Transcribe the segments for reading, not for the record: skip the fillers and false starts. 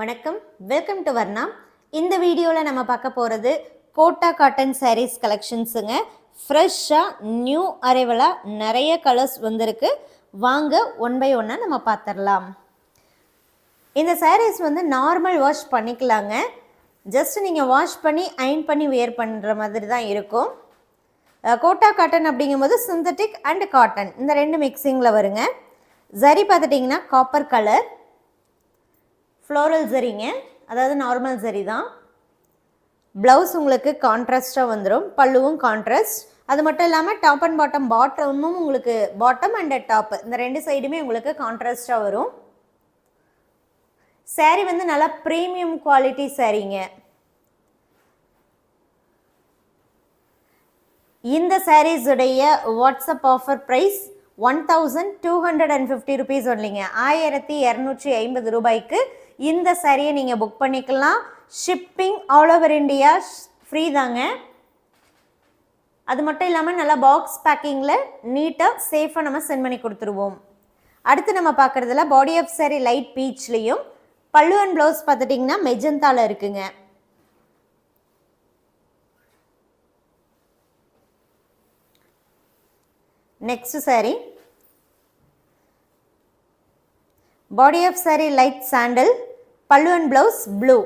வணக்கம், welcome to Varna. இந்த வீடியோவில் நம்ம பார்க்க போகிறது கோட்டா காட்டன் சாரீஸ் கலெக்ஷன்ஸுங்க. ஃப்ரெஷ்ஷாக நியூ அரைவலாக நிறைய கலர்ஸ் வந்திருக்கு. வாங்க ஒன் பை ஒன்னாக நம்ம பார்த்துடலாம். இந்த சாரீஸ் வந்து நார்மல் வாஷ் பண்ணிக்கலாங்க. ஜஸ்ட் நீங்கள் வாஷ் பண்ணி அயன் பண்ணி வியர் பண்ணுற மாதிரி தான் இருக்கும். கோட்டா காட்டன் அப்படிங்கும்போது சிந்தட்டிக் அண்ட் காட்டன் இந்த ரெண்டு மிக்சிங்கில் வருங்க. ஜரி பார்த்துட்டிங்கன்னா காப்பர் கலர், ஃப்ளோரல் ஜரிங்க, அதாவது நார்மல் ஜரி தான். ப்ளவுஸ் உங்களுக்கு கான்ட்ராஸ்டாக வந்துடும், பல்லுவும் கான்ட்ராஸ்ட். அது மட்டும் இல்லாமல் டாப் அண்ட் பாட்டமும் உங்களுக்கு பாட்டம் அண்ட் டாப் இந்த ரெண்டு சைடுமே உங்களுக்கு கான்ட்ராஸ்டாக வரும். சாரீ வந்து நல்லா ப்ரீமியம் குவாலிட்டி சாரீங்க. இந்த சாரீஸுடைய வாட்ஸ்அப் ஆஃபர் ப்ரைஸ் 1250 rupees ஒன்லிங்க. 1250 ரூபாய்க்கு இந்த சாரியை நீங்கள் புக் பண்ணிக்கலாம். Shipping all over India free தாங்க. அது மட்டும் இல்லாமல் நல்லா பாக்ஸ் பேக்கிங்கில் நீட்டாக சேஃபாக நம்ம சென்ட் பண்ணி கொடுத்துருவோம். அடுத்து நம்ம பார்க்குறதுல பாடி ஆஃப் சாரி லைட் பீச்லேயும் பல்லு அண்ட் ப்ளவுஸ் பார்த்துட்டிங்கன்னா மெஜந்தாவில் இருக்குங்க. Next sari body of sari light sandal, pallu and blouse blue.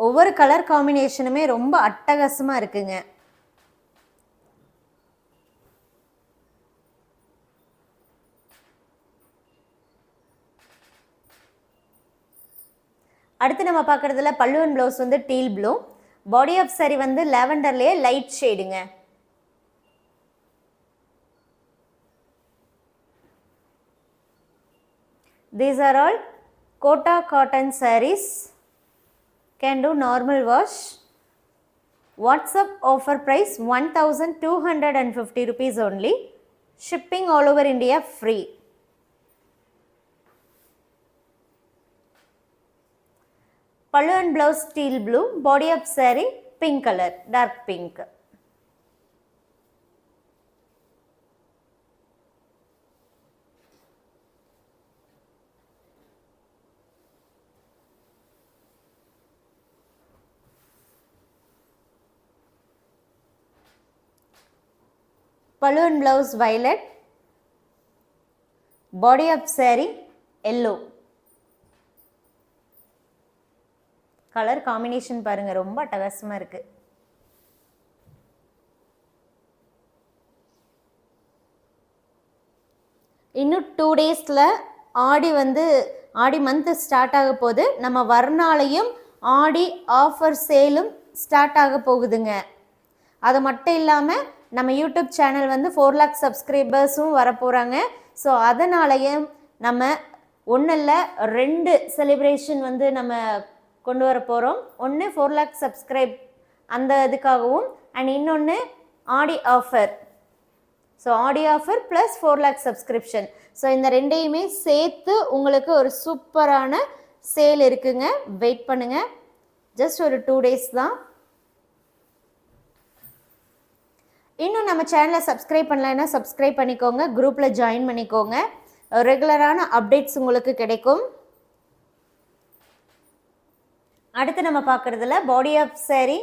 ஒவ்வொரு கலர் காம்பினேஷனுமே ரொம்ப அட்டகாசமாக இருக்குங்க. அடுத்து நம்ம பார்க்குறதுல பல்லு அண்ட் ப்ளவுஸ் வந்து teal blue, body of sari வந்து லாவெண்டர்லேயே லைட் ஷேடுங்க. These are all Kota cotton sarees. Can do normal wash. WhatsApp offer price 1250 rupees only. Shipping all over India free. Pallu and blouse steel blue, body of saree pink color, dark pink. Pallu and blouse violet, body of saree yellow. Colour combination பாருங்க, ரொம்ப அட்டகாசமாக இருக்கு. இன்னும் 2 டேஸில் ஆடி month start ஆக போகுது. நம்ம வர்ணாலையும் ஆடி offer சேலும் start ஆக போகுதுங்க. அது மட்டும் இல்லாமல் நம்ம யூடியூப் சேனல் வந்து 4 lakh சப்ஸ்கிரைபர்ஸும் வரப்போகிறாங்க. ஸோ அதனாலையும் நம்ம ஒன்றும் இல்லை 2 செலிப்ரேஷன் வந்து நம்ம கொண்டு வர போகிறோம். ஒன்று 4 lakh சப்ஸ்கிரைப் அந்த இதுக்காகவும், அண்ட் இன்னொன்று ஆடி ஆஃபர். ஸோ ஆடி offer plus 4 lakh subscription. So இந்த ரெண்டையுமே சேர்த்து உங்களுக்கு ஒரு சூப்பரான சேல் இருக்குங்க. வெயிட் பண்ணுங்கள், ஜஸ்ட் ஒரு 2 days தான். இன்னும் நம்ம சேனலை சப்ஸ்கிரைப் பண்ணலைன்னா சப்ஸ்கிரைப் பண்ணிக்கோங்க, குரூப்பில் ஜாயின் பண்ணிக்கோங்க. ரெகுலரான அப்டேட்ஸ் உங்களுக்கு கிடைக்கும். அடுத்து நம்ம பார்க்குறதுல body of sari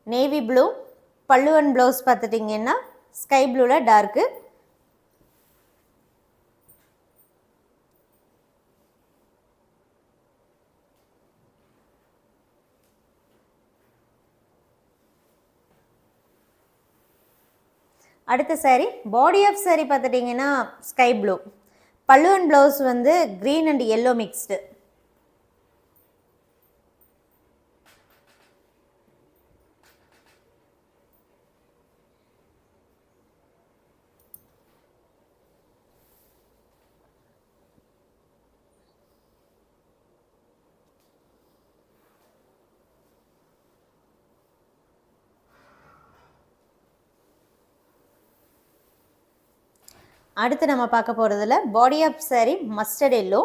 navy blue, pallu and blouse பார்த்துட்டிங்கன்னா ஸ்கை ப்ளூவில் டார்க்கு. அடுத்த சாரி பாடி ஆஃப் சாரி பார்த்துட்டிங்கன்னா sky blue, pallu and blouse வந்து க்ரீன் அண்ட் எல்லோ மிக்ஸ்டு. அடுத்து நம்ம பார்க்க போகிறதுல body of saree mustard yellow,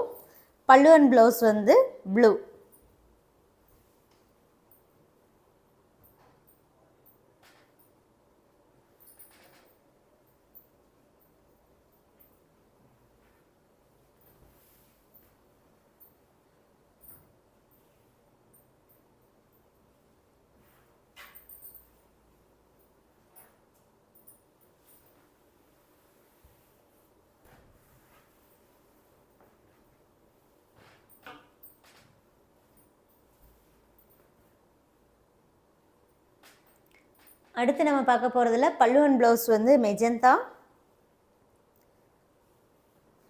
pallu and blouse வந்து ப்ளூ. அடுத்து நம்ம பார்க்க போகிறதுல பல்லு அண்ட் ப்ளவுஸ் வந்து magenta,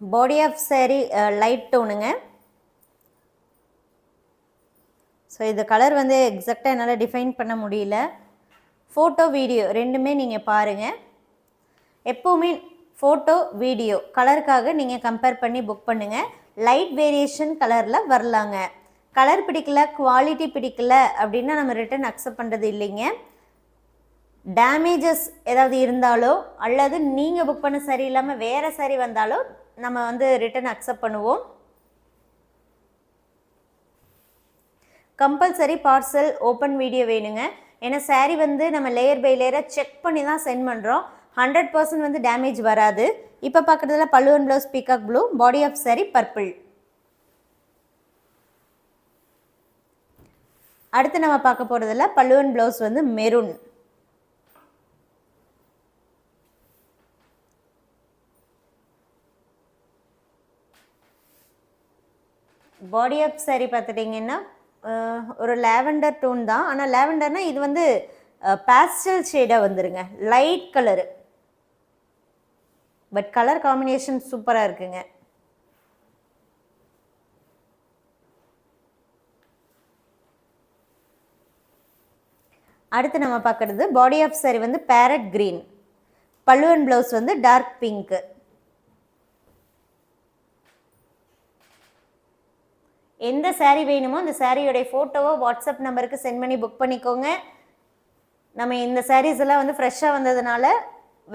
body of saree light டோனுங்க. ஸோ இது கலர் வந்து எக்ஸாக்டாக என்னால் டிஃபைன் பண்ண முடியல. ஃபோட்டோ வீடியோ ரெண்டுமே நீங்கள் பாருங்கள். எப்போவுமே ஃபோட்டோ வீடியோ கலருக்காக நீங்கள் கம்பேர் பண்ணி புக் பண்ணுங்கள். லைட் வேரியேஷன் கலரில் வரலாங்க. கலர் பிடிக்கல, குவாலிட்டி பிடிக்கல அப்படின்னா நம்ம ரிட்டன் அக்செப்ட் பண்ணுறது இல்லைங்க. டேமேஜஸ் ஏதாவது இருந்தாலோ அல்லது நீங்கள் புக் பண்ண சரி இல்லாமல் வேறு saree வந்தாலோ நம்ம வந்து ரிட்டன் அக்செப்ட் பண்ணுவோம். கம்பல்சரி பார்சல் ஓப்பன் வீடியோ வேணுங்க. ஏன்னா saree வந்து நம்ம லேயர் பை லேயராக செக் பண்ணி தான் சென்ட் பண்ணுறோம். 100% வந்து டேமேஜ் வராது. இப்போ பார்க்குறதுல pallu and blouse peacock blue, body of saree purple. அடுத்து நம்ம பார்க்க போகிறதுல பல்லு அண்ட் ப்ளவுஸ் வந்து மெரூன். பாடி ஆஃப் saree பார்த்துட்டிங்கன்னா ஒரு லாவெண்டர் டோன் தான். ஆனால் லாவெண்டர்னால் இது வந்து பேஸ்டல் ஷேடாக வந்துருங்க, light colour. But colour combination சூப்பராக இருக்குங்க. அடுத்து நம்ம பார்க்குறது பாடி ஆஃப் saree வந்து பேரட் க்ரீன், பல்லு அண்ட் ப்ளவுஸ் வந்து டார்க் பிங்க்கு. எந்த saree வேணுமோ அந்த சாரியோடைய ஃபோட்டோவை வாட்ஸ்அப் நம்பருக்கு சென்ட் பண்ணி புக் பண்ணிக்கோங்க. நம்ம இந்த sarees எல்லாம் வந்து ஃப்ரெஷ்ஷாக வந்ததுனால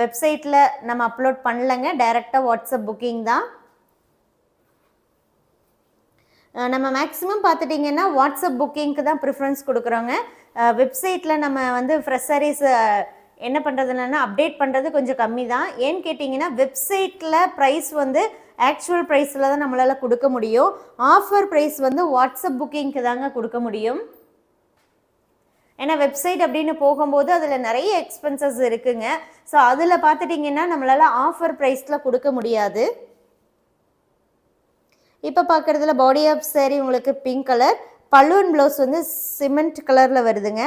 வெப்சைட்டில் நம்ம அப்லோட் பண்ணலைங்க, டைரெக்டாக வாட்ஸ்அப் புக்கிங் தான். நம்ம மேக்ஸிமம் பார்த்துட்டிங்கன்னா வாட்ஸ்அப் புக்கிங்க்கு தான் ப்ரிஃபரன்ஸ் கொடுக்குறோங்க. வெப்சைட்டில் நம்ம வந்து ஃப்ரெஷ் sarees என்ன பண்ணுறதுனா அப்டேட் பண்ணுறது கொஞ்சம் கம்மி தான். ஏன்னு கேட்டிங்கன்னா வெப்சைட்டில் ப்ரைஸ் வந்து ஆக்சுவல் ப்ரைஸில் தான் நம்மளால் கொடுக்க முடியும். ஆஃபர் ப்ரைஸ் வந்து வாட்ஸ்அப் புக்கிங்க்கு தாங்க கொடுக்க முடியும். ஏன்னா வெப்சைட் அப்படின்னு போகும்போது அதில் நிறைய எக்ஸ்பென்சஸ் இருக்குங்க. ஸோ அதில் பார்த்துட்டிங்கன்னா நம்மளால் ஆஃபர் ப்ரைஸில் கொடுக்க முடியாது. இப்போ பார்க்குறதுல பாடி ஆஃப் saree உங்களுக்கு பிங்க் கலர், பல்லு அண்ட் ப்ளவுஸ் வந்து சிமெண்ட் கலரில் வருதுங்க.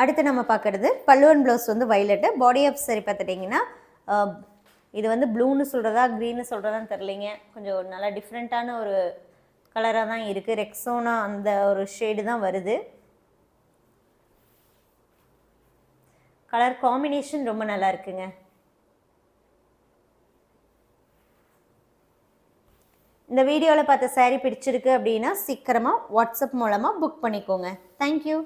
அடுத்து நம்ம பார்க்குறது பல்லு அண்ட் ப்ளவுஸ் வந்து வைலட்டு, பாடி ஆஃப் saree பார்த்துட்டிங்கன்னா இது வந்து ப்ளூன்னு சொல்கிறதா க்ரீன்னு சொல்கிறதான்னு தெரிலிங்க. கொஞ்சம் நல்லா டிஃப்ரெண்ட்டான ஒரு கலராக தான் இருக்குது. ரெக்ஸோனா அந்த ஒரு ஷேடு தான் வருது. கலர் காம்பினேஷன் ரொம்ப நல்லா இருக்குங்க. இந்த வீடியோவில் பார்த்த saree பிடிச்சிருக்கு அப்படின்னா சீக்கிரமாக வாட்ஸ்அப் மூலமாக புக் பண்ணிக்கோங்க. தேங்க்யூ.